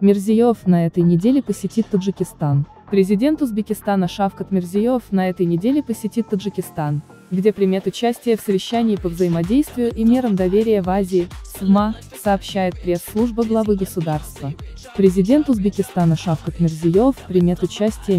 Мирзиёев на этой неделе посетит Таджикистан. Президент Узбекистана Шавкат Мирзиёев на этой неделе посетит Таджикистан, где примет участие в совещании по взаимодействию и мерам доверия в Азии, СВМА, сообщает пресс-служба главы государства. Президент Узбекистана Шавкат Мирзиёев примет участие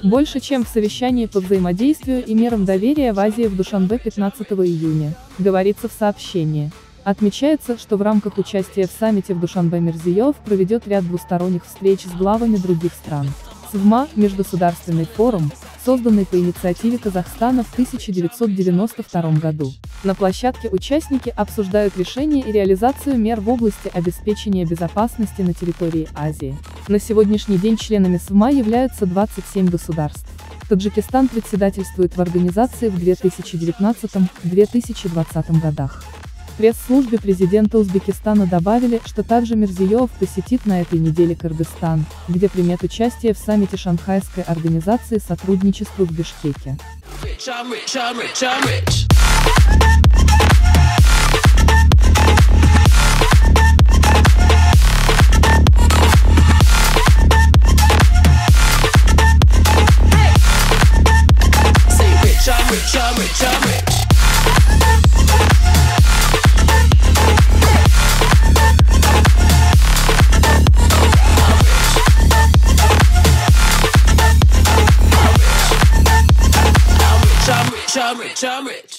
больше, чем в совещании по взаимодействию и мерам доверия в Азии в Душанбе 15 июня, говорится в сообщении. Отмечается, что в рамках участия в саммите в Душанбе Мирзиёев проведет ряд двусторонних встреч с главами других стран. СВМА – межгосударственный форум, созданный по инициативе Казахстана в 1992 году. На площадке участники обсуждают решение и реализацию мер в области обеспечения безопасности на территории Азии. На сегодняшний день членами СВМА являются 27 государств. Таджикистан председательствует в организации в 2019-2020 годах. В пресс-службе президента Узбекистана добавили, что также Мирзиёев посетит на этой неделе Кыргызстан, где примет участие в саммите Шанхайской организации сотрудничества в Бишкеке. I'm rich.